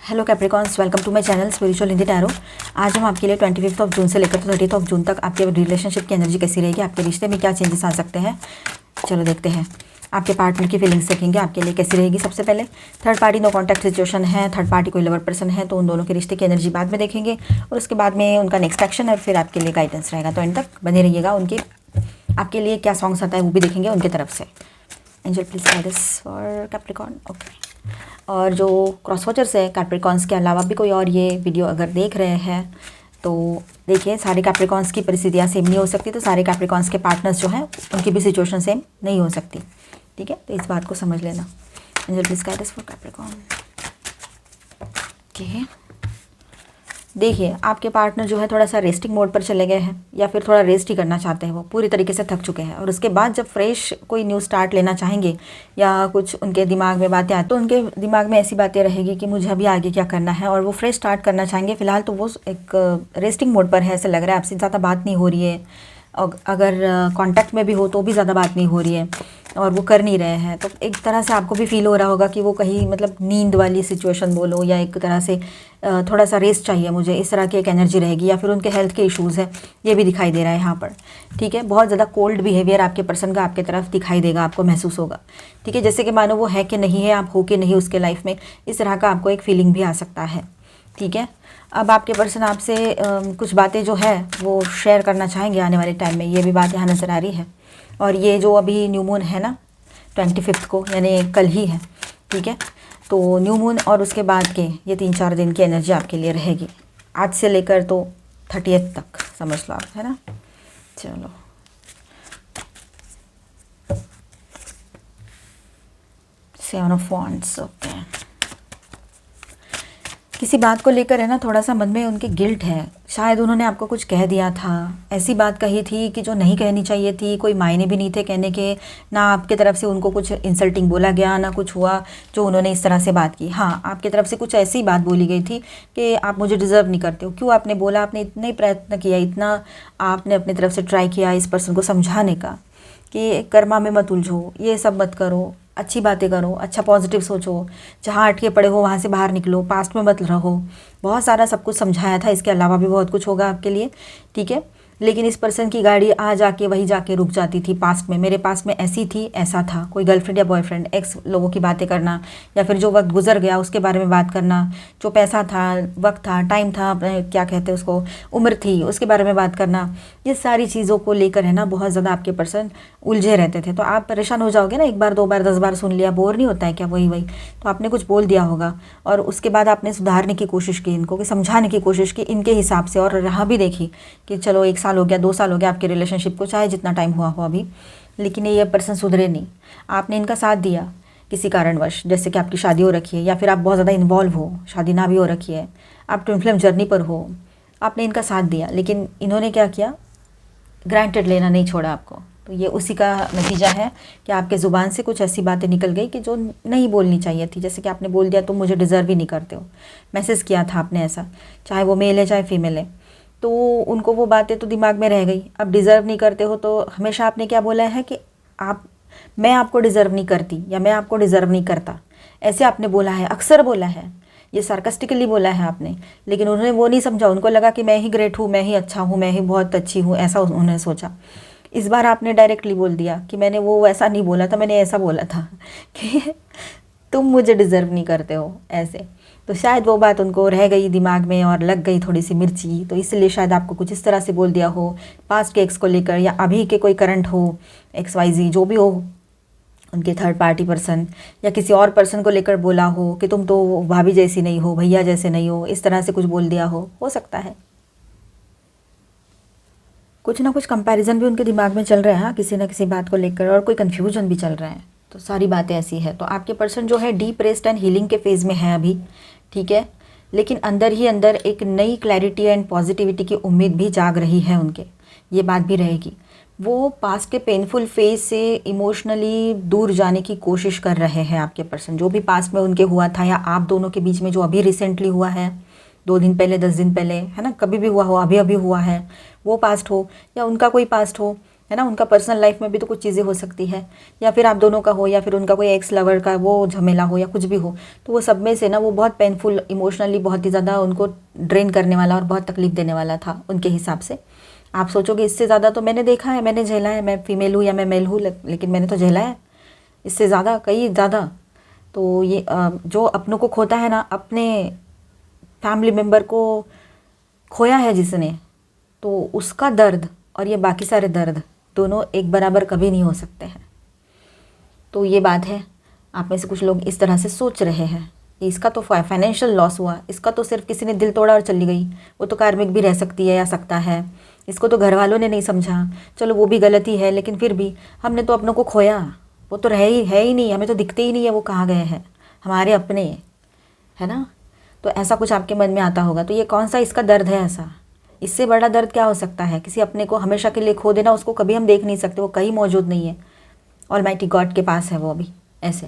Hello Capricorns, welcome to my channel spiritual Hindi tarot. आज हम आपके लिए 25 जून से लेकर 30 जून तक आपके रिलेशनशिप की एनर्जी कैसी रहेगी, आपके रिश्ते में क्या चेंजेस आ सकते हैं। चलो देखते हैं। आपके पार्टनर की फीलिंग्स देखेंगे आपके लिए कैसी रहेगी। सबसे पहले third party no contact situation है, थर्ड पार्टी कोई लवर पर्सन है, तो उन दोनों के रिश्ते की एनर्जी बाद में देखेंगे और उसके बाद में उनका नेक्स्ट एक्शन और फिर आपके लिए गाइडेंस रहेगा। तो एंड तक बने रहिएगा। उनके आपके लिए क्या सॉन्ग्स आता है वो भी देखेंगे उनकी तरफ से। Angel please guide us for Capricorn. Okay. और जो क्रॉस वॉचर्स है कैप्रिकॉन्स के अलावा भी कोई और ये वीडियो अगर देख रहे हैं तो देखिए, सारे कैप्रिकॉन्स की परिस्थितियाँ सेम नहीं हो सकती, तो सारे कैप्रिकॉन्स के पार्टनर्स जो हैं उनकी भी सिचुएशन सेम नहीं हो सकती। ठीक है, तो इस बात को समझ लेना। Angel please guide us for Capricorn. Okay, देखिए आपके पार्टनर जो है थोड़ा सा रेस्टिंग मोड पर चले गए हैं या फिर थोड़ा रेस्ट ही करना चाहते हैं। वो पूरी तरीके से थक चुके हैं और उसके बाद जब फ्रेश कोई न्यू स्टार्ट लेना चाहेंगे या कुछ उनके दिमाग में बातें आए तो उनके दिमाग में ऐसी बातें रहेगी कि मुझे अभी आगे क्या करना है और वो फ्रेश स्टार्ट करना चाहेंगे। फिलहाल तो वो एक रेस्टिंग मोड पर है, ऐसा लग रहा है। आपसे ज़्यादा बात नहीं हो रही है, अगर कांटेक्ट में भी हो तो भी ज़्यादा बात नहीं हो रही है और वो कर नहीं रहे हैं। तो एक तरह से आपको भी फील हो रहा होगा कि वो कहीं मतलब नींद वाली सिचुएशन बोलो या एक तरह से थोड़ा सा रेस्ट चाहिए मुझे, इस तरह की एक एनर्जी रहेगी। या फिर उनके हेल्थ के इश्यूज़ है, ये भी दिखाई दे रहा है यहाँ पर। ठीक है, बहुत ज़्यादा कोल्ड बिहेवियर आपके पर्सन का आपके तरफ दिखाई देगा, आपको महसूस होगा। ठीक है, जैसे कि मानो वो है कि नहीं है, आप हो कि नहीं उसके लाइफ में, इस तरह का आपको एक फीलिंग भी आ सकता है। ठीक है, अब आपके पर्सन आपसे कुछ बातें जो है वो शेयर करना चाहेंगे आने वाले टाइम में, ये भी बात यहाँ नज़र आ रही है। और ये जो अभी न्यू मून है ना 25 को, यानी कल ही है। ठीक है, तो न्यू मून और उसके बाद के ये 3-4 दिन की एनर्जी आपके लिए रहेगी, आज से लेकर तो 30 तक समझ लो आप, है ना। चलो, सेवन ऑफ वॉन्ड्स। ओके, किसी बात को लेकर है ना थोड़ा सा मन में उनके गिल्ट है। शायद उन्होंने आपको कुछ कह दिया था, ऐसी बात कही थी कि जो नहीं कहनी चाहिए थी, कोई मायने भी नहीं थे कहने के। ना आपके तरफ से उनको कुछ इंसल्टिंग बोला गया, ना कुछ हुआ जो उन्होंने इस तरह से बात की। हाँ, आपकी तरफ से कुछ ऐसी बात बोली गई थी कि आप मुझे डिज़र्व नहीं करते हो। क्यों आपने बोला? आपने इतने प्रयत्न किया, इतना आपने अपनी तरफ से ट्राई किया इस पर्सन को समझाने का कि कर्मा में मत उलझो, ये सब मत करो, अच्छी बातें करो, अच्छा पॉजिटिव सोचो, जहाँ अटके पड़े हो वहाँ से बाहर निकलो, पास्ट में मत रहो। बहुत सारा सब कुछ समझाया था, इसके अलावा भी बहुत कुछ होगा आपके लिए। ठीक है, लेकिन इस पर्सन की गाड़ी आ जाके वही जाके रुक जाती थी। पास्ट में, मेरे पास में ऐसी थी, ऐसा था। कोई गर्लफ्रेंड या बॉयफ्रेंड, एक्स लोगों की बातें करना या फिर जो वक्त गुजर गया उसके बारे में बात करना, जो पैसा था, वक्त था, टाइम था, क्या कहते हैं उसको, उम्र थी, उसके बारे में बात करना। ये सारी चीज़ों को लेकर है ना बहुत ज़्यादा आपके पर्सन उलझे रहते थे। तो आप परेशान हो जाओगे ना, एक बार 2 बार 10 बार सुन लिया, बोर नहीं होता है क्या? वही तो आपने कुछ बोल दिया होगा और उसके बाद आपने सुधारने की कोशिश की, इनको कि समझाने की कोशिश की इनके हिसाब से, और राह भी देखी कि चलो 1 साल हो गया, 2 साल हो गया आपके रिलेशनशिप को, चाहे जितना टाइम हुआ हो अभी, लेकिन ये पर्सन सुधरे नहीं। आपने इनका साथ दिया किसी कारणवश, जैसे कि आपकी शादी हो रखी है या फिर आप बहुत ज़्यादा इन्वॉल्व हो, शादी ना भी हो रखी है, आप ट्विन फ्लेम जर्नी पर हो, आपने इनका साथ दिया, लेकिन इन्होंने क्या किया, ग्रांटेड लेना नहीं छोड़ा आपको। तो ये उसी का नतीजा है कि आपके ज़ुबान से कुछ ऐसी बातें निकल गई कि जो नहीं बोलनी चाहिए थी। जैसे कि आपने बोल दिया तुम मुझे डिज़र्व ही नहीं करते हो, मैसेज किया था आपने ऐसा, चाहे वो मेल है चाहे फीमेल है। तो उनको वो बातें तो दिमाग में रह गई। अब डिज़र्व नहीं करते हो तो हमेशा आपने क्या बोला है कि मैं आपको डिज़र्व नहीं करती या मैं आपको डिज़र्व नहीं करता, ऐसे आपने बोला है, अक्सर बोला है। ये सार्कास्टिकली बोला है आपने, लेकिन उन्होंने वो नहीं समझा। उनको लगा कि मैं ही ग्रेट हूँ, मैं ही अच्छा हूँ, मैं ही बहुत अच्छी हूँ, ऐसा उन्होंने सोचा। इस बार आपने डायरेक्टली बोल दिया कि मैंने वो वैसा नहीं बोला था, मैंने ऐसा बोला था कि तुम मुझे डिज़र्व नहीं करते हो, ऐसे। तो शायद वो बात उनको रह गई दिमाग में और लग गई थोड़ी सी मिर्ची, तो इसलिए शायद आपको कुछ इस तरह से बोल दिया हो, पास्ट के एक्स को लेकर या अभी के कोई करंट हो, XYZ जो भी हो, उनके थर्ड पार्टी पर्सन या किसी और पर्सन को लेकर बोला हो कि तुम तो भाभी जैसी नहीं हो, भैया जैसे नहीं हो, इस तरह से कुछ बोल दिया हो सकता है। कुछ ना कुछ कंपैरिजन भी उनके दिमाग में चल रहा है, हाँ, किसी ना किसी बात को लेकर, और कोई कन्फ्यूजन भी चल रहा है। तो सारी बातें ऐसी है। तो आपके पर्सन जो है डीप रेस्ट एंड हीलिंग के फेज़ में है अभी। ठीक है, लेकिन अंदर ही अंदर एक नई क्लैरिटी एंड पॉजिटिविटी की उम्मीद भी जाग रही है उनके, ये बात भी रहेगी। वो पास्ट के पेनफुल फेज से इमोशनली दूर जाने की कोशिश कर रहे हैं आपके पर्सन। जो भी पास्ट में उनके हुआ था या आप दोनों के बीच में जो अभी रिसेंटली हुआ है, 2 दिन पहले, 10 दिन पहले, है ना, कभी भी हुआ हो, अभी अभी हुआ है, वो पास्ट हो या उनका कोई पास्ट हो, है ना। उनका पर्सनल लाइफ में भी तो कुछ चीज़ें हो सकती है, या फिर आप दोनों का हो, या फिर उनका कोई एक्स लवर का वो झमेला हो, या कुछ भी हो। तो वो सब में से ना वो बहुत पेनफुल, इमोशनली बहुत ही ज़्यादा उनको ड्रेन करने वाला और बहुत तकलीफ देने वाला था उनके हिसाब से। आप सोचोगे इससे ज़्यादा तो मैंने देखा है, मैंने झेला है, मैं फीमेल हूँ या मैं मेल हूँ, लेकिन मैंने तो झेला है इससे ज़्यादा, कई ज़्यादा। तो ये जो अपनों को खोता है ना, अपने फैमिली मेम्बर को खोया है जिसने, तो उसका दर्द और ये बाकी सारे दर्द दोनों एक बराबर कभी नहीं हो सकते हैं। तो ये बात है, आप में से कुछ लोग इस तरह से सोच रहे हैं कि इसका तो फाइनेंशियल लॉस हुआ, इसका तो सिर्फ किसी ने दिल तोड़ा और चली गई, वो तो कार्मिक भी रह सकती है या सकता है, इसको तो घर वालों ने नहीं समझा, चलो वो भी गलती है, लेकिन फिर भी हमने तो अपनों को खोया, वो तो है ही नहीं, हमें तो दिखते ही नहीं है वो कहाँ गए हैं, हमारे अपने, है ना। तो ऐसा कुछ आपके मन में आता होगा। तो ये कौन सा इसका दर्द है ऐसा, इससे बड़ा दर्द क्या हो सकता है। किसी अपने को हमेशा के लिए खो देना, उसको कभी हम देख नहीं सकते, वो कहीं मौजूद नहीं है, ऑलमाइटी गॉड के पास है वो अभी। ऐसे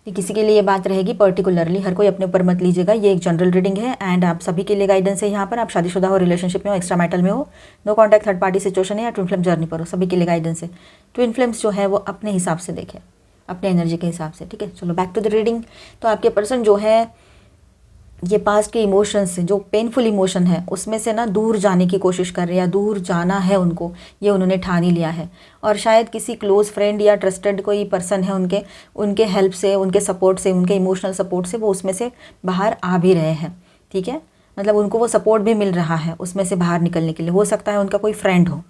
कि किसी के लिए ये बात रहेगी पर्टिकुलरली, हर कोई अपने ऊपर मत लीजिएगा, ये एक जनरल रीडिंग है एंड आप सभी के लिए गाइडेंस है यहाँ पर। आप शादीशुदा हो, रिलेशनशिप में हो, एक्स्ट्रा मैटल में हो, no contact third party situation है, या ट्विन फ्लेम जर्नी पर हो, सभी के लिए गाइडेंस है। ट्विन फ्लेम्स जो है वो अपने हिसाब से देखें, अपने एनर्जी के हिसाब से, ठीक है। चलो बैक टू द रीडिंग। तो आपके पर्सन जो है ये पास्ट के इमोशंस से, जो पेनफुल इमोशन है उसमें से ना दूर जाने की कोशिश कर रहे हैं, या दूर जाना है उनको, ये उन्होंने ठान ही लिया है। और शायद किसी क्लोज़ फ्रेंड या ट्रस्टेड कोई पर्सन है उनके हेल्प से, उनके सपोर्ट से, उनके इमोशनल सपोर्ट से वो उसमें से बाहर आ भी रहे हैं, ठीक है। मतलब उनको वो सपोर्ट भी मिल रहा है उसमें से बाहर निकलने के लिए। हो सकता है उनका कोई फ्रेंड हो,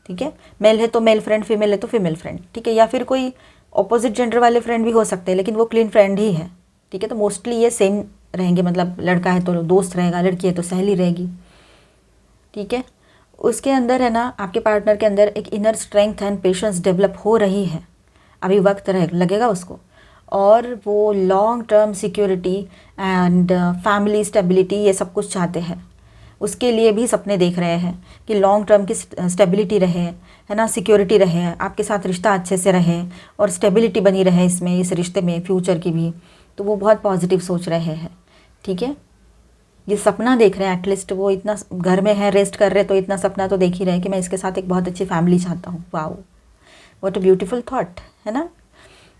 ठीक है, मेल है तो मेल फ्रेंड, फीमेल है तो फीमेल फ्रेंड, ठीक है, या फिर कोई ऑपोजिट जेंडर वाले फ्रेंड भी हो सकते हैं, लेकिन वो क्लीन फ्रेंड ही है, ठीक है। तो मोस्टली ये सेम रहेंगे, मतलब लड़का है तो दोस्त रहेगा, लड़की है तो सहेली रहेगी, ठीक है। उसके अंदर है ना, आपके पार्टनर के अंदर एक inner strength and patience develop हो रही है, अभी वक्त लगेगा उसको। और वो long term security and family stability ये सब कुछ चाहते हैं। उसके लिए भी सपने देख रहे हैं कि लॉन्ग टर्म की स्टेबिलिटी रहे, है ना, सिक्योरिटी रहे, आपके साथ रिश्ता अच्छे से रहे और स्टेबिलिटी बनी रहे इसमें, इस रिश्ते में, फ्यूचर की भी। तो वो बहुत पॉजिटिव सोच रहे हैं, ठीक है। ये सपना देख रहे हैं, एटलीस्ट वो इतना घर में है, रेस्ट कर रहे, तो इतना सपना तो देख ही रहे हैं कि मैं इसके साथ एक बहुत अच्छी फैमिली चाहता हूँ। Wow, what a beautiful thought, है ना।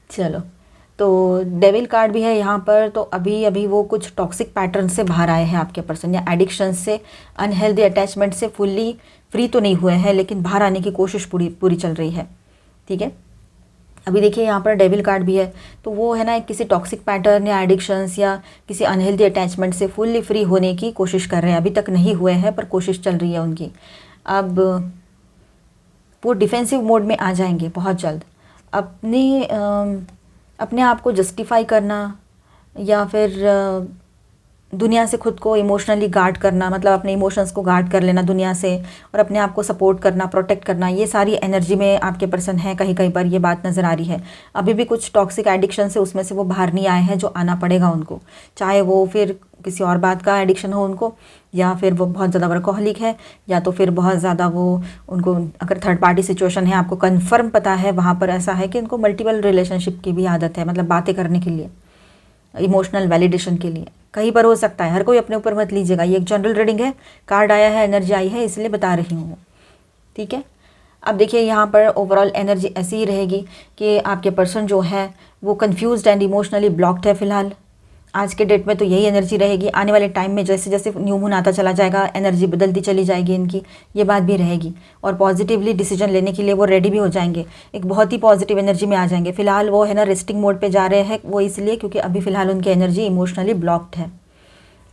चलो, तो डेविल कार्ड भी है यहाँ पर। तो अभी अभी वो कुछ टॉक्सिक पैटर्न से बाहर आए हैं आपके पर्सन, या एडिक्शन से, अनहेल्दी अटैचमेंट से फुल्ली फ्री तो नहीं हुए हैं, लेकिन बाहर आने की कोशिश पूरी चल रही है, ठीक है। अभी देखिए यहाँ पर डेविल कार्ड भी है, तो वो है ना किसी टॉक्सिक पैटर्न या एडिक्शंस या किसी अनहेल्दी अटैचमेंट से फुल्ली फ्री होने की कोशिश कर रहे हैं। अभी तक नहीं हुए हैं पर कोशिश चल रही है उनकी। अब वो डिफेंसिव मोड में आ जाएंगे बहुत जल्द। अपने आप को जस्टिफाई करना, या फिर दुनिया से खुद को इमोशनली गार्ड करना, मतलब अपने इमोशंस को गार्ड कर लेना दुनिया से, और अपने आप को सपोर्ट करना, प्रोटेक्ट करना, ये सारी एनर्जी में आपके पर्सन है। कहीं कहीं पर ये बात नज़र आ रही है। अभी भी कुछ टॉक्सिक एडिक्शन से उसमें से वो बाहर नहीं आए हैं, जो आना पड़ेगा उनको, चाहे वो फिर किसी और बात का एडिक्शन हो उनको, या फिर वो बहुत ज़्यादा वर्कोहलिक है, या तो फिर बहुत ज़्यादा वो उनको अगर थर्ड पार्टी सिचुएशन है, आपको कन्फर्म पता है वहाँ पर ऐसा है कि उनको मल्टीपल रिलेशनशिप की भी आदत है, मतलब बातें करने के लिए, इमोशनल वैलिडेशन के लिए। कहीं पर हो सकता है, हर कोई अपने ऊपर मत लीजिएगा, ये एक जनरल रीडिंग है, कार्ड आया है, एनर्जी आई है, इसलिए बता रही हूँ, ठीक है। अब देखिए यहाँ पर ओवरऑल एनर्जी ऐसी ही रहेगी कि आपके पर्सन जो है वो कंफ्यूज्ड एंड इमोशनली ब्लॉक्ड है फ़िलहाल। आज के डेट में तो यही एनर्जी रहेगी। आने वाले टाइम में जैसे जैसे न्यू मून आता चला जाएगा, एनर्जी बदलती चली जाएगी इनकी, ये बात भी रहेगी। और पॉजिटिवली डिसीजन लेने के लिए वो रेडी भी हो जाएंगे, एक बहुत ही पॉजिटिव एनर्जी में आ जाएंगे। फिलहाल वो है ना रेस्टिंग मोड पे जा रहे हैं, वो इसलिए क्योंकि अभी फ़िलहाल उनकी एनर्जी इमोशनली ब्लॉक्ड है,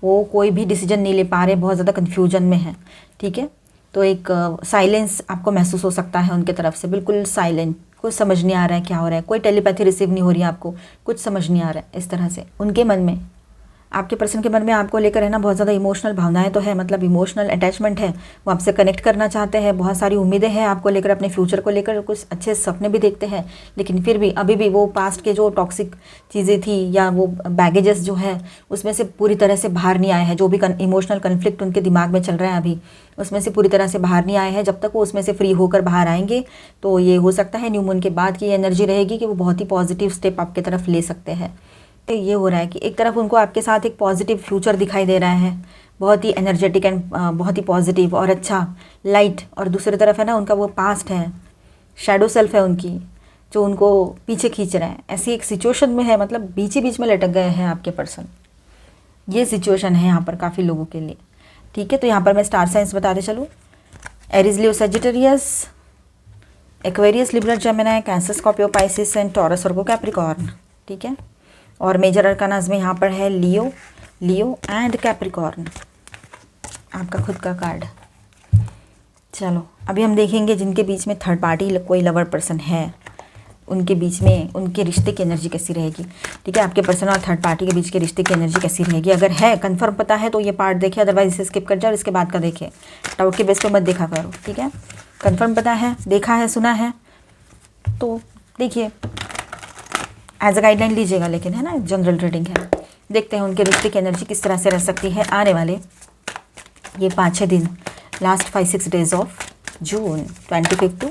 वो कोई भी डिसीजन नहीं ले पा रहे, बहुत ज़्यादा कन्फ्यूजन में है, ठीक है। तो एक साइलेंस आपको महसूस हो सकता है उनके तरफ से, बिल्कुल साइलेंट, कुछ समझ नहीं आ रहा है क्या हो रहा है, कोई टेलीपैथी रिसीव नहीं हो रही है आपको, कुछ समझ नहीं आ रहा है इस तरह से। उनके मन में, आपके पर्सन के मन में आपको लेकर है ना बहुत ज़्यादा इमोशनल भावनाएं तो है, मतलब इमोशनल अटैचमेंट है, वो आपसे कनेक्ट करना चाहते हैं, बहुत सारी उम्मीदें हैं आपको लेकर, अपने फ्यूचर को लेकर कुछ अच्छे सपने भी देखते हैं। लेकिन फिर भी अभी भी वो पास्ट के जो टॉक्सिक चीज़ें थी या वो बैगेजेस जो है उसमें से पूरी तरह से बाहर नहीं आए हैं। जो भी इमोशनल कन्फ्लिक्ट उनके दिमाग में चल रहा है अभी, उसमें से पूरी तरह से बाहर नहीं आए हैं। जब तक वो उसमें से फ्री होकर बाहर आएंगे तो ये हो सकता है न्यू मून के बाद की एनर्जी रहेगी कि वो बहुत ही पॉजिटिव स्टेप आपकी तरफ ले सकते हैं। तो ये हो रहा है कि एक तरफ उनको आपके साथ एक पॉजिटिव फ्यूचर दिखाई दे रहा है, बहुत ही एनर्जेटिक एंड बहुत ही पॉजिटिव और अच्छा लाइट, और दूसरी तरफ है ना उनका वो पास्ट है शैडो सेल्फ है उनकी, जो उनको पीछे खींच रहे हैं। ऐसी एक सिचुएशन में है, मतलब बीच ही बीच में लटक गए हैं आपके पर्सन। ये सिचुएशन है यहाँ पर काफ़ी लोगों के लिए। ठीक है, तो यहाँ पर मैं स्टार साइंस बताते चलूँ। Aries, Leo, Sagittarius, Aquarius, Libra, Gemini, cancer, Scorpio, Pisces and taurus, Virgo, Capricorn. ठीक है, और मेजर अरकानाज में यहाँ पर है लियो, लियो एंड कैप्रिकॉर्न, आपका खुद का कार्ड। चलो अभी हम देखेंगे जिनके बीच में थर्ड पार्टी कोई लवर पर्सन है, उनके बीच में उनके रिश्ते की एनर्जी कैसी रहेगी। ठीक है, आपके पर्सन और थर्ड पार्टी के बीच के रिश्ते की एनर्जी कैसी रहेगी। अगर है कंफर्म पता है तो ये पार्ट देखिए, अदरवाइज इसे स्किप कर जाओ, इसके बाद का देखिए। डाउट के बेस पे मत देखा करो। ठीक है, कंफर्म पता है, देखा है, सुना है तो देखिए, एज अ गाइडलाइन लीजिएगा, लेकिन है ना, जनरल रीडिंग है। देखते हैं उनके रिश्ते की एनर्जी किस तरह से रह सकती है आने वाले ये 5-6 दिन, last 5-6 days of June, 25 to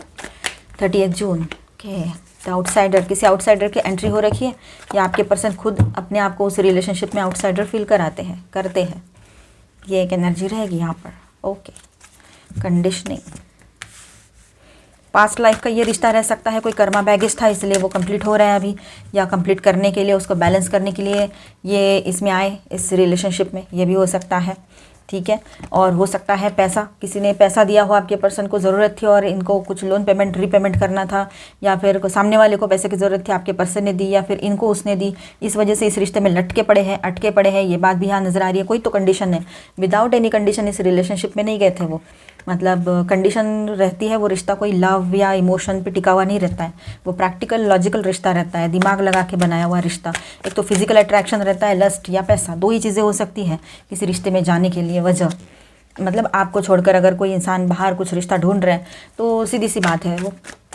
30 June के। तो आउटसाइडर, किसी आउटसाइडर की एंट्री हो रखी है, या आपके पर्सन खुद अपने आप को उस रिलेशनशिप में आउटसाइडर फील करते हैं, ये एक एनर्जी रहेगी यहाँ पर। ओके, कंडीशनिंग, पास्ट लाइफ का ये रिश्ता रह सकता है, कोई कर्मा बैगेज था इसलिए वो कंप्लीट हो रहा है अभी, या कंप्लीट करने के लिए, उसको बैलेंस करने के लिए ये इसमें आए, इस रिलेशनशिप में, ये भी हो सकता है। ठीक है, और हो सकता है पैसा, किसी ने पैसा दिया हो, आपके पर्सन को ज़रूरत थी और इनको कुछ लोन पेमेंट रीपेमेंट करना था, या फिर सामने वाले को पैसे की ज़रूरत थी, आपके पर्सन ने दी या फिर इनको उसने दी, इस वजह से इस रिश्ते में लटके पड़े हैं, अटके पड़े हैं। ये बात भी यहाँ नज़र आ रही है। कोई तो कंडीशन है, विदाउट एनी कंडीशन इस रिलेशनशिप में नहीं गए थे वो, मतलब कंडीशन रहती है, वो रिश्ता कोई लव या इमोशन पे टिका हुआ नहीं रहता है, वो प्रैक्टिकल लॉजिकल रिश्ता रहता है, दिमाग लगा के बनाया हुआ रिश्ता। एक तो फिजिकल अट्रैक्शन रहता है, लस्ट या पैसा, दो ही चीज़ें हो सकती हैं किसी रिश्ते में जाने के लिए वजह। मतलब आपको छोड़कर अगर कोई इंसान बाहर कुछ रिश्ता ढूंढ रहे हैं तो सीधी सी बात है,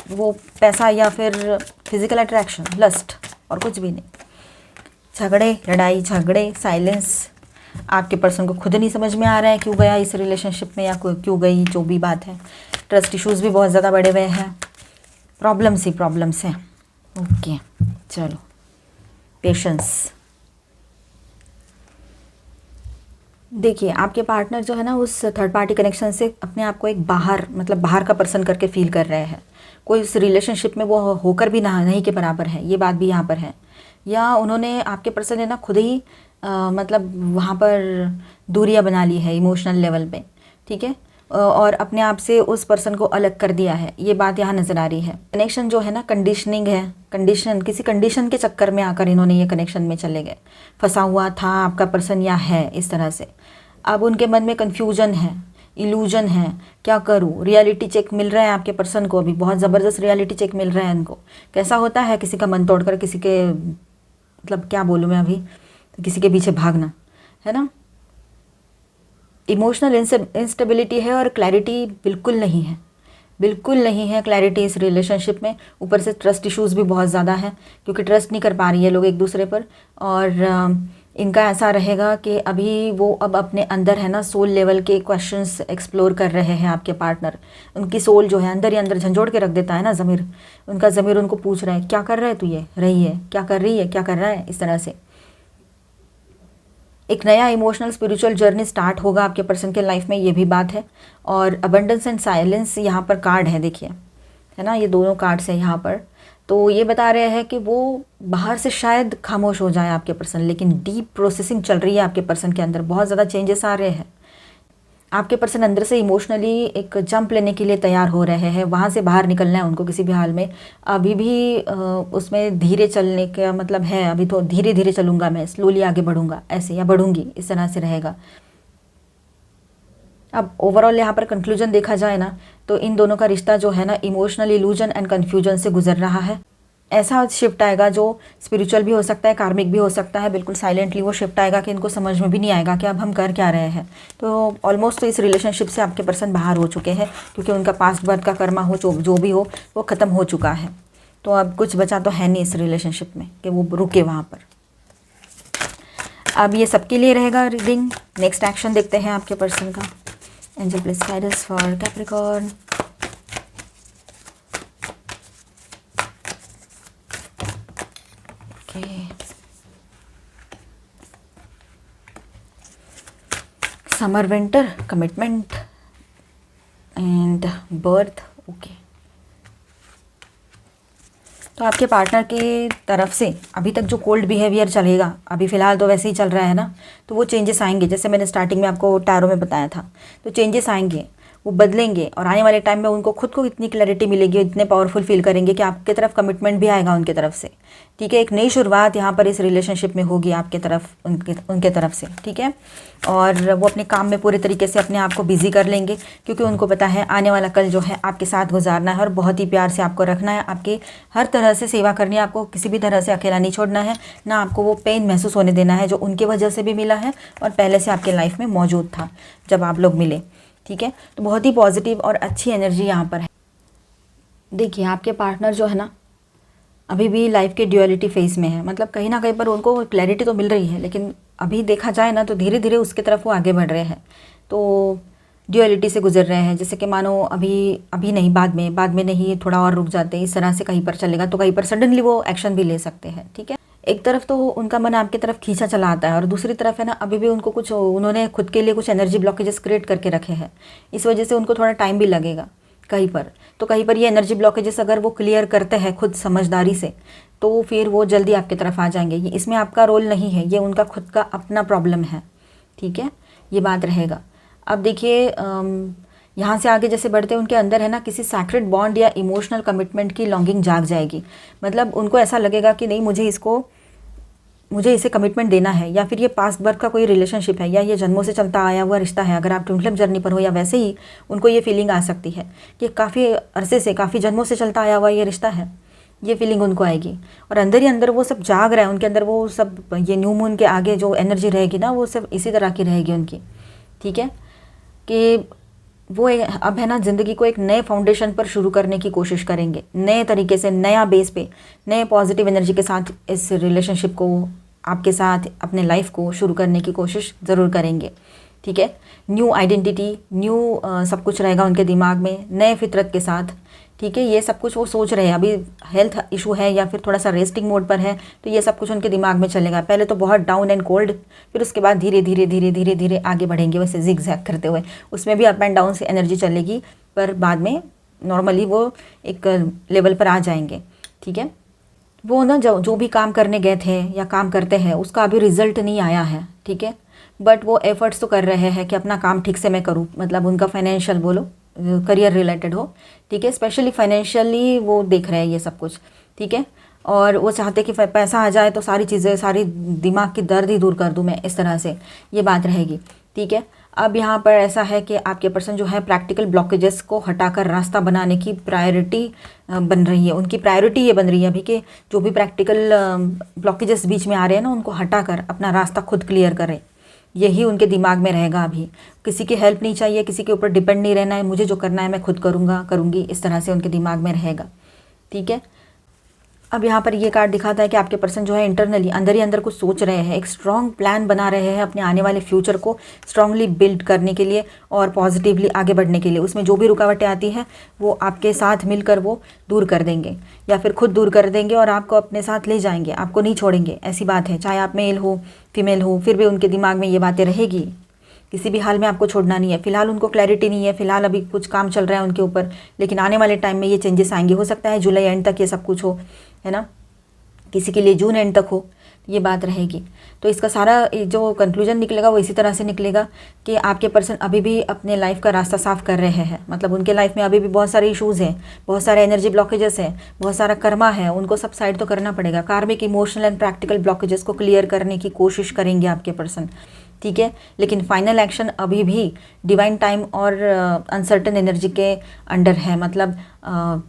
वो पैसा या फिर फिजिकल अट्रैक्शन, लस्ट, और कुछ भी नहीं। झगड़े, लड़ाई झगड़े, साइलेंस, आपके पर्सन को खुद नहीं समझ में आ रहा है क्यों गया इस रिलेशनशिप में, या क्यों गई, जो भी बात है। ट्रस्ट इश्यूज़ भी बहुत ज़्यादा बढ़े हुए हैं, प्रॉब्लम्स ही प्रॉब्लम्स हैं। ओके, चलो, पेशेंस। देखिए, आपके पार्टनर जो है ना, उस थर्ड पार्टी कनेक्शन से अपने आप को एक बाहर, मतलब बाहर का पर्सन करके फील कर रहे हैं। कोई उस रिलेशनशिप में वो होकर भी ना नहीं के बराबर है, ये बात भी यहाँ पर है। या उन्होंने, आपके पर्सन ने ना खुद ही मतलब वहाँ पर दूरियाँ बना ली है इमोशनल लेवल पे। ठीक है, और अपने आप से उस पर्सन को अलग कर दिया है, ये बात यहाँ नज़र आ रही है। कनेक्शन जो है ना, कंडीशनिंग है, कंडीशन, किसी कंडीशन के चक्कर में आकर इन्होंने ये कनेक्शन में चले गए। फंसा हुआ था आपका पर्सन या है इस तरह से। अब उनके मन में कन्फ्यूजन है, इल्यूजन है, क्या करूँ। रियलिटी चेक मिल रहा है आपके पर्सन को, अभी बहुत ज़बरदस्त रियलिटी चेक मिल रहा है इनको। कैसा होता है किसी का मन तोड़कर किसी के, मतलब क्या बोलूँ मैं अभी, किसी के पीछे भागना, है ना। इमोशनल इंस्टेबिलिटी है और क्लैरिटी बिल्कुल नहीं है, बिल्कुल नहीं है क्लैरिटी इस रिलेशनशिप में। ऊपर से ट्रस्ट इश्यूज़ भी बहुत ज़्यादा है, क्योंकि ट्रस्ट नहीं कर पा रही है लोग एक दूसरे पर। और इनका ऐसा रहेगा कि अभी वो अब अपने अंदर है ना, सोल लेवल के क्वेश्चंस एक्सप्लोर कर रहे हैं आपके पार्टनर। उनकी सोल जो है अंदर ही अंदर झंझोड़ के रख देता है ना ज़मीर, उनका ज़मीर उनको पूछ रहा है, क्या कर रहा है तू, ये रही है, क्या कर रही है, क्या कर रहा है, इस तरह से। एक नया इमोशनल स्पिरिचुअल जर्नी स्टार्ट होगा आपके पर्सन के लाइफ में, ये भी बात है। और अबंडेंस एंड साइलेंस यहाँ पर कार्ड है, देखिए, है ना, ये दोनों कार्ड्स हैं यहाँ पर। तो ये बता रहे हैं कि वो बाहर से शायद खामोश हो जाए आपके पर्सन, लेकिन डीप प्रोसेसिंग चल रही है आपके पर्सन के अंदर, बहुत ज़्यादा चेंजेस आ रहे हैं। आपके पर्सन अंदर से इमोशनली एक जंप लेने के लिए तैयार हो रहे हैं, वहाँ से बाहर निकलना है उनको किसी भी हाल में। अभी भी उसमें धीरे चलने का मतलब है, अभी तो धीरे धीरे चलूँगा मैं, स्लोली आगे बढ़ूँगा ऐसे, या बढ़ूँगी, इस तरह से रहेगा। अब ओवरऑल यहाँ पर कंक्लूजन देखा जाए ना, तो इन दोनों का रिश्ता जो है ना, इमोशनल इल्यूजन एंड कन्फ्यूजन से गुजर रहा है। ऐसा शिफ्ट आएगा जो स्पिरिचुअल भी हो सकता है, कार्मिक भी हो सकता है। बिल्कुल साइलेंटली वो शिफ्ट आएगा कि इनको समझ में भी नहीं आएगा कि अब हम कर क्या रहे हैं। तो ऑलमोस्ट तो इस रिलेशनशिप से आपके पर्सन बाहर हो चुके हैं, क्योंकि उनका पास्ट बर्थ का कर्मा हो, जो भी हो, वो ख़त्म हो चुका है। तो अब कुछ बचा तो है नहीं इस रिलेशनशिप में कि वो रुके वहाँ पर। अब ये सबके लिए रहेगा रीडिंग। नेक्स्ट एक्शन देखते हैं आपके पर्सन का। Angel please guide us for Capricorn. Summer winter, commitment and birth. Okay, तो आपके पार्टनर की तरफ से अभी तक जो कोल्ड बिहेवियर चलेगा, अभी फ़िलहाल तो वैसे ही चल रहा है ना, तो वो चेंजेस आएंगे। जैसे मैंने स्टार्टिंग में आपको टैरो में बताया था, तो चेंजेस आएंगे, वो बदलेंगे और आने वाले टाइम में उनको खुद को इतनी क्लैरिटी मिलेगी, इतने पावरफुल फील करेंगे कि आपकी तरफ कमिटमेंट भी आएगा उनके तरफ से। ठीक है, एक नई शुरुआत यहाँ पर इस रिलेशनशिप में होगी आपके तरफ, उनके तरफ से। ठीक है, और वो अपने काम में पूरे तरीके से अपने आप को बिजी कर लेंगे, क्योंकि उनको पता है आने वाला कल जो है आपके साथ गुजारना है और बहुत ही प्यार से आपको रखना है, आपकी हर तरह से सेवा करनी है, आपको किसी भी तरह से अकेला नहीं छोड़ना है, ना आपको वो पेन महसूस होने देना है जो उनकी वजह से भी मिला है और पहले से आपके लाइफ में मौजूद था जब आप लोग मिले। ठीक है, तो बहुत ही पॉजिटिव और अच्छी एनर्जी यहाँ पर है। देखिए, आपके पार्टनर जो है ना, अभी भी लाइफ के ड्यूअलिटी फेज में है, मतलब कहीं ना कहीं पर उनको क्लैरिटी तो मिल रही है, लेकिन अभी देखा जाए ना तो धीरे धीरे उसके तरफ वो आगे बढ़ रहे हैं। तो ड्यूअलिटी से गुजर रहे हैं, जैसे कि मानो अभी नहीं, बाद में नहीं, थोड़ा और रुक जाते, इस तरह से कहीं पर चलेगा तो कहीं पर सडनली वो एक्शन भी ले सकते हैं। ठीक है, एक तरफ तो उनका मन आपकी तरफ खींचा चला आता है और दूसरी तरफ है ना, अभी भी उनको कुछ, उन्होंने खुद के लिए कुछ एनर्जी ब्लॉकेजेस क्रिएट करके रखे हैं, इस वजह से उनको थोड़ा टाइम भी लगेगा कहीं पर। तो कहीं पर ये एनर्जी ब्लॉकेजेस अगर वो क्लियर करते हैं खुद समझदारी से, तो फिर वो जल्दी आपकी तरफ आ जाएंगे। ये इसमें आपका रोल नहीं है, ये उनका खुद का अपना प्रॉब्लम है। ठीक है, ये बात रहेगा। अब देखिए, यहाँ से आगे जैसे बढ़ते उनके अंदर है ना, किसी सैक्रेड बॉन्ड या इमोशनल कमिटमेंट की लॉन्गिंग जाग जाएगी। मतलब उनको ऐसा लगेगा कि नहीं, मुझे इसे कमिटमेंट देना है, या फिर ये पास्ट बर्थ का कोई रिलेशनशिप है, या ये जन्मों से चलता आया हुआ रिश्ता है। अगर आप ट्विन फ्लेम जर्नी पर हो या वैसे ही, उनको ये फीलिंग आ सकती है कि काफ़ी अरसे से, काफ़ी जन्मों से चलता आया हुआ ये रिश्ता है, ये फीलिंग उनको आएगी। और अंदर ही अंदर वो सब जाग रहा है उनके अंदर, वो सब, ये न्यू मून के आगे जो एनर्जी रहेगी ना, वो सब इसी तरह की रहेगी उनकी। ठीक है, कि वो अब है ना, ज़िंदगी को एक नए फाउंडेशन पर शुरू करने की कोशिश करेंगे, नए तरीके से, नया बेस पे, नए पॉजिटिव एनर्जी के साथ इस रिलेशनशिप को, आपके साथ अपने लाइफ को शुरू करने की कोशिश ज़रूर करेंगे। ठीक है, न्यू आइडेंटिटी, न्यू सब कुछ रहेगा उनके दिमाग में, नए फितरत के साथ। ठीक है, ये सब कुछ वो सोच रहे हैं। अभी हेल्थ इशू है या फिर थोड़ा सा रेस्टिंग मोड पर है, तो ये सब कुछ उनके दिमाग में चलेगा। पहले तो बहुत डाउन एंड कोल्ड, फिर उसके बाद धीरे धीरे धीरे धीरे धीरे आगे बढ़ेंगे, वैसे जिग जैग करते हुए। उसमें भी अप एंड डाउन से एनर्जी चलेगी, पर बाद में नॉर्मली वो एक लेवल पर आ जाएंगे। ठीक है, वो ना जो भी काम करने गए थे या काम करते हैं, उसका अभी रिजल्ट नहीं आया है। ठीक है, बट वो एफर्ट्स तो कर रहे हैं कि अपना काम ठीक से मैं करूँ, मतलब उनका फाइनेंशियल बोलो, करियर रिलेटेड हो। ठीक है, स्पेशली फाइनेंशियली वो देख रहे हैं ये सब कुछ। ठीक है, और वो चाहते कि पैसा आ जाए तो सारी चीज़ें, सारी दिमाग की दर्द ही दूर कर दूँ मैं, इस तरह से ये बात रहेगी। ठीक है, अब यहाँ पर ऐसा है कि आपके पर्सन जो है प्रैक्टिकल ब्लॉकेजेस को हटाकर रास्ता बनाने की प्रायोरिटी बन रही है। उनकी प्रायोरिटी ये बन रही है अभी कि जो भी प्रैक्टिकल ब्लॉकेजेस बीच में आ रहे हैं ना, उनको हटाकर अपना रास्ता खुद क्लियर करें। यही उनके दिमाग में रहेगा अभी। किसी की हेल्प नहीं चाहिए, किसी के ऊपर डिपेंड नहीं रहना है, मुझे जो करना है मैं खुद करूँगी, इस तरह से उनके दिमाग में रहेगा। ठीक है, अब यहाँ पर ये कार्ड दिखाता है कि आपके पर्सन जो है इंटरनली, अंदर ही अंदर कुछ सोच रहे हैं, एक स्ट्रॉन्ग प्लान बना रहे हैं अपने आने वाले फ्यूचर को स्ट्रांगली बिल्ड करने के लिए और पॉजिटिवली आगे बढ़ने के लिए। उसमें जो भी रुकावटें आती हैं वो आपके साथ मिलकर वो दूर कर देंगे, या फिर खुद दूर कर देंगे और आपको अपने साथ ले जाएंगे, आपको नहीं छोड़ेंगे। ऐसी बात है, चाहे आप मेल हो फीमेल हो, फिर भी उनके दिमाग में ये बातें रहेगी, किसी भी हाल में आपको छोड़ना नहीं है। फिलहाल उनको क्लैरिटी नहीं है, फिलहाल अभी कुछ काम चल रहा है उनके ऊपर, लेकिन आने वाले टाइम में ये चेंजेस आएंगे। हो सकता है जुलाई एंड तक ये सब कुछ हो, है ना, किसी के लिए जून एंड तक हो, ये बात रहेगी। तो इसका सारा जो कंक्लूजन निकलेगा वो इसी तरह से निकलेगा कि आपके पर्सन अभी भी अपने लाइफ का रास्ता साफ कर रहे हैं। मतलब उनके लाइफ में अभी भी बहुत सारे इश्यूज़ हैं, बहुत सारे एनर्जी ब्लॉकेजेस हैं, बहुत सारा कर्मा है, उनको सब साइड तो करना पड़ेगा। कार्मिक, इमोशनल एंड प्रैक्टिकल ब्लॉकेजेस को क्लियर करने की कोशिश करेंगे आपके पर्सन। ठीक है, लेकिन फाइनल एक्शन अभी भी डिवाइन टाइम और अनसर्टन एनर्जी के अंडर है। मतलब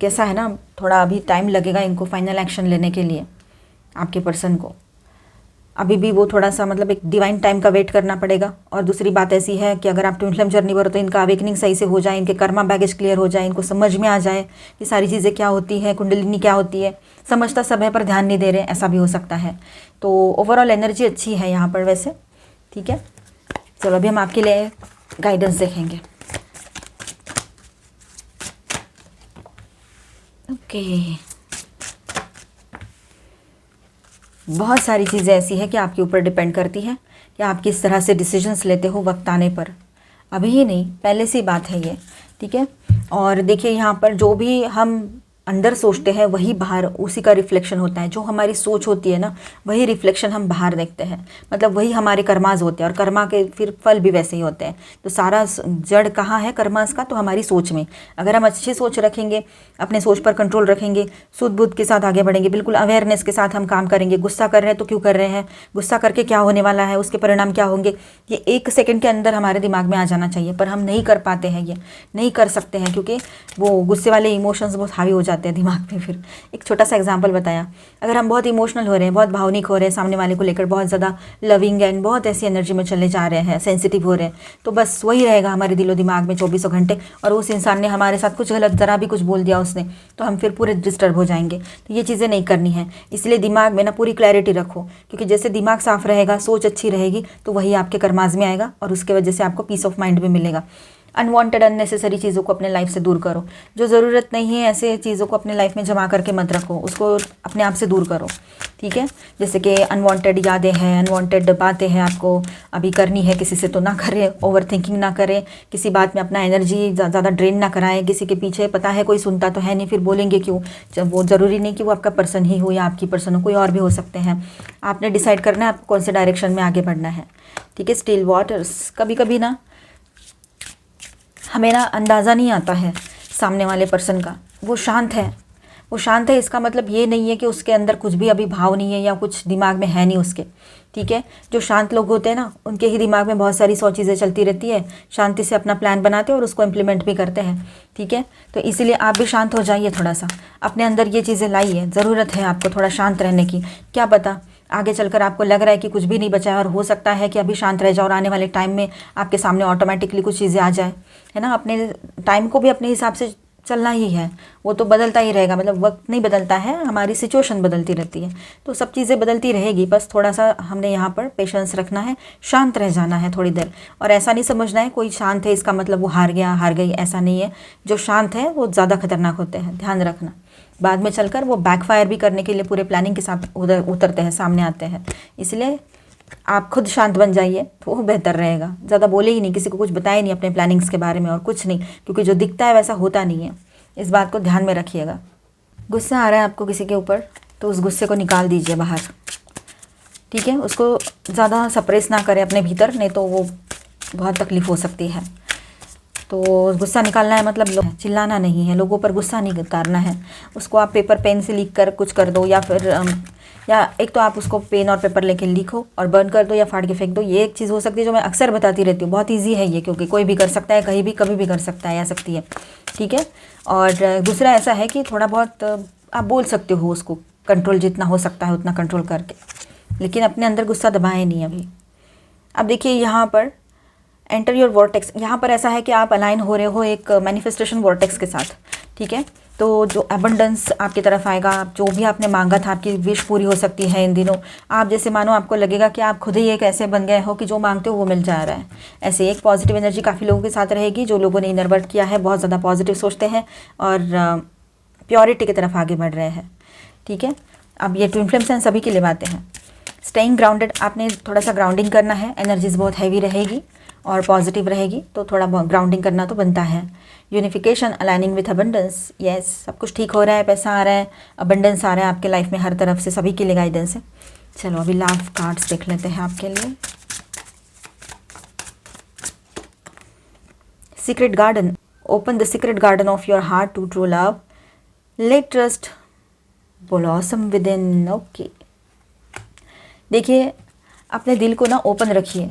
कैसा है ना, थोड़ा अभी टाइम लगेगा इनको फाइनल एक्शन लेने के लिए। आपके पर्सन को अभी भी वो थोड़ा सा, मतलब एक डिवाइन टाइम का वेट करना पड़ेगा। और दूसरी बात ऐसी है कि अगर आप ट्विन फ्लेम जर्नी पर हो तो इनका अवेकनिंग सही से हो जाए, इनके कर्मा बैगेज क्लियर हो जाए, इनको समझ में आ जाए कि सारी चीज़ें क्या होती हैं, कुंडलिनी क्या होती है। समझता सब है पर ध्यान नहीं दे रहे, ऐसा भी हो सकता है। तो ओवरऑल एनर्जी अच्छी है यहाँ पर वैसे। ठीक है, चलो अभी हम आपके लिए गाइडेंस देखेंगे। ओके, बहुत सारी चीज़ें ऐसी है कि आपके ऊपर डिपेंड करती है कि आप किस तरह से डिसीजंस लेते हो वक्त आने पर। अभी ही नहीं, पहले से बात है ये। ठीक है, और देखिए यहाँ पर जो भी हम अंदर सोचते हैं वही बाहर उसी का रिफ्लेक्शन होता है। जो हमारी सोच होती है ना, वही रिफ्लेक्शन हम बाहर देखते हैं, मतलब वही हमारे कर्माज होते हैं और कर्मा के फिर फल भी वैसे ही होते हैं। तो सारा जड़ कहाँ है कर्माज का? तो हमारी सोच में। अगर हम अच्छी सोच रखेंगे, अपने सोच पर कंट्रोल रखेंगे, शुद्ध बुद्ध के साथ आगे बढ़ेंगे, बिल्कुल अवेयरनेस के साथ हम काम करेंगे। गुस्सा कर रहे हैं तो क्यों कर रहे हैं, गुस्सा करके क्या होने वाला है, उसके परिणाम क्या होंगे, ये 1 सेकंड के अंदर हमारे दिमाग में आ जाना चाहिए। पर हम नहीं कर पाते हैं, ये नहीं कर सकते हैं क्योंकि वो गुस्से वाले इमोशंस बहुत हावी हो जाते हैं दिमाग पे। फिर एक छोटा सा एग्जांपल बताया, अगर हम बहुत इमोशनल हो रहे हैं, बहुत भावनिक हो रहे हैं, सामने वाले को लेकर बहुत ज़्यादा लविंग एंड बहुत ऐसी एनर्जी में चले जा रहे हैं, सेंसिटिव हो रहे हैं, तो बस वही रहेगा हमारे दिलो दिमाग में 24 घंटे। और उस इंसान ने हमारे साथ कुछ गलत, ज़रा भी कुछ बोल दिया उसने, तो हम फिर पूरे डिस्टर्ब हो जाएंगे। तो ये चीज़ें नहीं करनी है। इसलिए दिमाग में ना पूरी क्लैरिटी रखो, क्योंकि जैसे दिमाग साफ रहेगा, सोच अच्छी रहेगी, तो वही आपके कर्माज में आएगा और उसके वजह से आपको पीस ऑफ माइंड भी मिलेगा। अनवांटेड अननेसेसरी चीज़ों को अपने लाइफ से दूर करो। जो ज़रूरत नहीं है ऐसे चीज़ों को अपने लाइफ में जमा करके मत रखो, उसको अपने आप से दूर करो। ठीक है, जैसे कि अनवांटेड यादें हैं, अनवांटेड बातें हैं, आपको अभी करनी है, किसी से तो ना करें, ओवर थिंकिंग ना करें, किसी बात में अपना एनर्जी ज़्यादा ड्रेन ना कराएं। किसी के पीछे पता है कोई सुनता तो है नहीं, फिर बोलेंगे क्यों? जब वो ज़रूरी नहीं कि वो आपका पर्सन ही हो या आपकी पर्सन हो, कोई और भी हो सकते हैं। आपने डिसाइड करना है आपको कौन से डायरेक्शन में आगे बढ़ना है। ठीक है, स्टिल वाटर्स, कभी कभी ना हमें ना अंदाज़ा नहीं आता है सामने वाले पर्सन का, वो शांत है, वो शांत है, इसका मतलब ये नहीं है कि उसके अंदर कुछ भी अभी भाव नहीं है या कुछ दिमाग में है नहीं उसके। ठीक है, जो शांत लोग होते हैं ना, उनके ही दिमाग में बहुत सारी 100 चीज़ें चलती रहती है, शांति से अपना प्लान बनाते हैं और उसको इम्प्लीमेंट भी करते हैं। ठीक है, तो इसीलिए आप भी शांत हो जाइए, थोड़ा सा अपने अंदर ये चीज़ें लाइए। ज़रूरत है आपको थोड़ा शांत रहने की। क्या पता आगे चलकर आपको लग रहा है कि कुछ भी नहीं बचा है, और हो सकता है कि अभी शांत रह जाओ और आने वाले टाइम में आपके सामने ऑटोमेटिकली कुछ चीज़ें आ जाए, है ना। अपने टाइम को भी अपने हिसाब से चलना ही है, वो तो बदलता ही रहेगा, मतलब वक्त नहीं बदलता है, हमारी सिचुएशन बदलती रहती है, तो सब चीज़ें बदलती रहेगी। बस थोड़ा सा हमने यहाँ पर पेशेंस रखना है, शांत रह जाना है थोड़ी देर। और ऐसा नहीं समझना है कोई शांत है इसका मतलब वो हार गया, हार गई, ऐसा नहीं है। जो शांत है वो ज़्यादा खतरनाक होते हैं, ध्यान रखना। बाद में चलकर वो बैकफायर भी करने के लिए पूरे प्लानिंग के साथ उतरते हैं, सामने आते हैं। इसलिए आप खुद शांत बन जाइए तो वो बेहतर रहेगा। ज़्यादा बोले ही नहीं, किसी को कुछ बताए नहीं अपने प्लानिंग्स के बारे में और कुछ नहीं, क्योंकि जो दिखता है वैसा होता नहीं है। इस बात को ध्यान में रखिएगा। गुस्सा आ रहा है आपको किसी के ऊपर, तो उस गुस्से को निकाल दीजिए बाहर। ठीक है, उसको ज़्यादा सप्रेस ना करें अपने भीतर, नहीं तो वो बहुत तकलीफ़ हो सकती है। तो गुस्सा निकालना है मतलब चिल्लाना नहीं है, लोगों पर गुस्सा नहीं उतारना है। उसको आप पेपर पेन से लिख कर कुछ कर दो, या फिर या एक तो आप उसको पेन और पेपर लेके लिखो और बर्न कर दो या फाड़ के फेंक दो। ये एक चीज़ हो सकती है जो मैं अक्सर बताती रहती हूँ, बहुत ईजी है ये, क्योंकि कोई भी कर सकता है, कहीं भी कभी भी कर सकता है या सकती है। ठीक है, और दूसरा ऐसा है कि थोड़ा बहुत आप बोल सकते हो उसको, कंट्रोल जितना हो सकता है उतना कंट्रोल करके, लेकिन अपने अंदर गुस्सा दबाएं नहीं अभी। अब देखिए यहाँ पर एंटर योर वॉर्टेक्स, यहाँ पर ऐसा है कि आप अलाइन हो रहे हो एक मैनिफेस्टेशन वॉर्टेक्स के साथ। ठीक है, तो जो अबंडेंस आपकी तरफ आएगा, जो भी आपने मांगा था, आपकी विश पूरी हो सकती है इन दिनों। आप जैसे मानो आपको लगेगा कि आप खुद ही एक ऐसे बन गए हो कि जो मांगते हो वो मिल जा रहा है। ऐसे एक पॉजिटिव एनर्जी काफ़ी लोगों के साथ रहेगी, जो लोगों ने इनर वर्क किया है, बहुत ज़्यादा पॉजिटिव सोचते हैं और प्योरिटी की तरफ आगे बढ़ रहे हैं। ठीक है, अब ये ट्विन फ्लेम्स हैं, सभी के लिए बातें हैं। स्टेइंग ग्राउंडेड, आपने थोड़ा सा ग्राउंडिंग करना है, एनर्जीज बहुत हैवी रहेगी और पॉजिटिव रहेगी, तो थोड़ा ग्राउंडिंग करना तो बनता है। Unification, aligning with abundance, yes, सब कुछ ठीक हो रहा है, पैसा आ रहा है, अबंडेंस आ रहा है आपके लाइफ में हर तरफ से, सभी के लिए गाइडेंस है। चलो अभी लव कार्ड्स देख लेते हैं आपके लिए। Secret garden, open the secret garden of your heart to true love, let trust blossom within. Okay, देखिए अपने दिल को ना ओपन रखिए।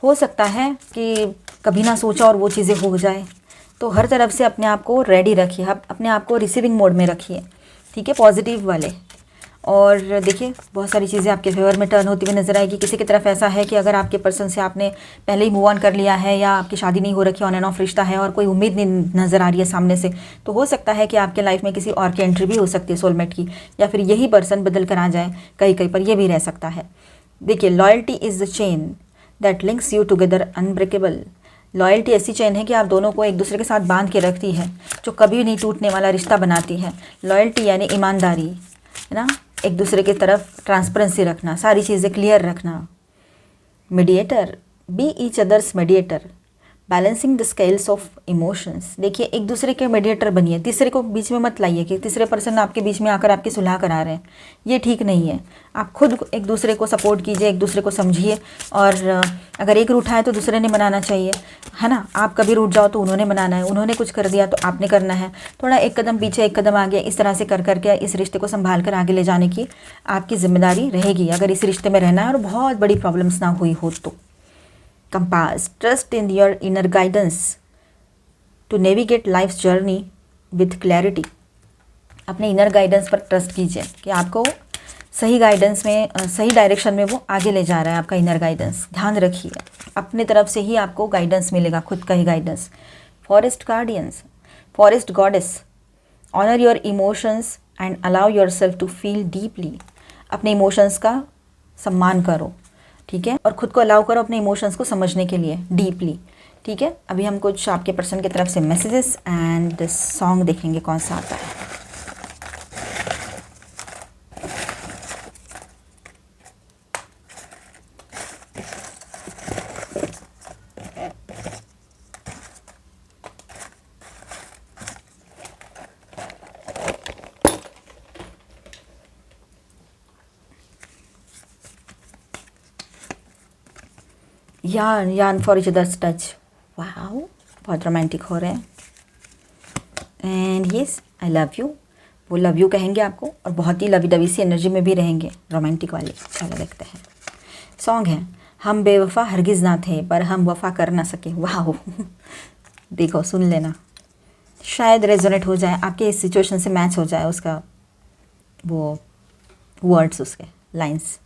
हो सकता है कि कभी ना सोचा और वो चीज़ें हो जाए, तो हर तरफ से अपने आप को रेडी रखिए, आप अपने आप को रिसीविंग मोड में रखिए। ठीक है, पॉजिटिव वाले। और देखिए बहुत सारी चीज़ें आपके फेवर में टर्न होती हुई नज़र आएगी। किसी की तरफ ऐसा है कि अगर आपके पर्सन से आपने पहले ही मूव ऑन कर लिया है या आपकी शादी नहीं हो रखी, ऑन एंड ऑफ रिश्ता है और कोई उम्मीद नहीं नज़र आ रही है सामने से, तो हो सकता है कि आपके लाइफ में किसी और की एंट्री भी हो सकती है सोलमेट की, या फिर यही पर्सन बदल कर आ जाए, कहीं कहीं पर यह भी रह सकता है। देखिए, loyalty is the chain that links you together unbreakable. Loyalty ऐसी चेन है कि आप दोनों को एक दूसरे के साथ बांध के रखती है, जो कभी नहीं टूटने वाला रिश्ता बनाती है। लॉयल्टी यानी ईमानदारी, है ना, एक दूसरे की तरफ ट्रांसपेरेंसी रखना, सारी चीज़ें क्लियर रखना। Mediator, be each others mediator, balancing the scales of emotions. देखिए, एक दूसरे के मीडिएटर बनिए, तीसरे को बीच में मत लाइए कि तीसरे पर्सन आपके बीच में आकर आपकी सुलह करा रहे हैं, ये ठीक नहीं है। आप खुद एक दूसरे को सपोर्ट कीजिए, एक दूसरे को समझिए, और अगर एक रूठा है तो दूसरे ने मनाना चाहिए, है ना। आप कभी रूठ जाओ तो उन्होंने मनाना है, उन्होंने कुछ कर दिया तो आपने करना है। थोड़ा एक कदम पीछे एक कदम आगे, इस तरह से कर करके इस रिश्ते को संभाल कर आगे ले जाने की आपकी जिम्मेदारी रहेगी, अगर इस रिश्ते में रहना है और बहुत बड़ी प्रॉब्लम्स ना हुई हो तो। Compass, trust in your inner guidance to navigate life's journey with clarity. अपने इनर गाइडेंस पर ट्रस्ट कीजिए कि आपको सही गाइडेंस में, सही डायरेक्शन में वो आगे ले जा रहा है। आपका इनर गाइडेंस ध्यान रखिए, अपने तरफ से ही आपको गाइडेंस मिलेगा, खुद का ही guidance. Forest guardians, forest goddess, honour your emotions and allow yourself to feel deeply. अपने इमोशंस का सम्मान करो, ठीक है, और खुद को अलाउ करो अपने इमोशंस को समझने के लिए डीपली, ठीक है। अभी हम कुछ आपके पर्सन की तरफ से मैसेजेस एंड सॉन्ग देखेंगे कौन सा आता है। यान for each others touch. Wow, बहुत रोमांटिक हो रहे हैं। And yes, I love you, वो लव यू कहेंगे आपको और बहुत ही लवी डवी सी एनर्जी में भी रहेंगे, रोमांटिक वाली। चलो देखते हैं, सॉन्ग है हम बेवफा हरगिज़ ना थे पर हम वफा कर ना सके। वाह देखो, सुन लेना, शायद रेजोनेट हो जाए, आपके इस सिचुएशन से मैच हो जाए उसका वो वर्ड्स, उसके lines.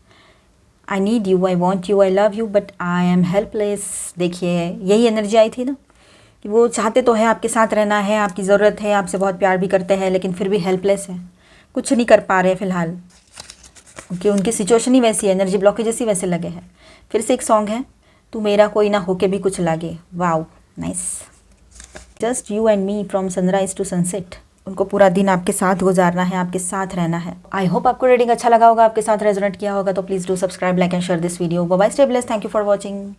I need you, I want you, I love you but I am helpless. देखिए, यही एनर्जी आई थी ना कि वो चाहते तो है, आपके साथ रहना है, आपकी ज़रूरत है, आपसे बहुत प्यार भी करते हैं, लेकिन फिर भी हेल्पलेस है, कुछ नहीं कर पा रहे फ़िलहाल, क्योंकि उनकी सिचुएशन ही वैसी है, एनर्जी ब्लॉकेजेस ही वैसे लगे हैं। फिर से एक सॉन्ग है, तू मेरा कोई ना होके भी कुछ लागे। Wow, nice. Just you and me from sunrise to sunset. उनको पूरा दिन आपके साथ गुजारना है, आपके साथ रहना है। आई होप आपको रीडिंग अच्छा लगा होगा, आपके साथ रेजोनेट किया होगा, तो please do subscribe, like and share this video. Bye bye, stay blessed, thank you for watching.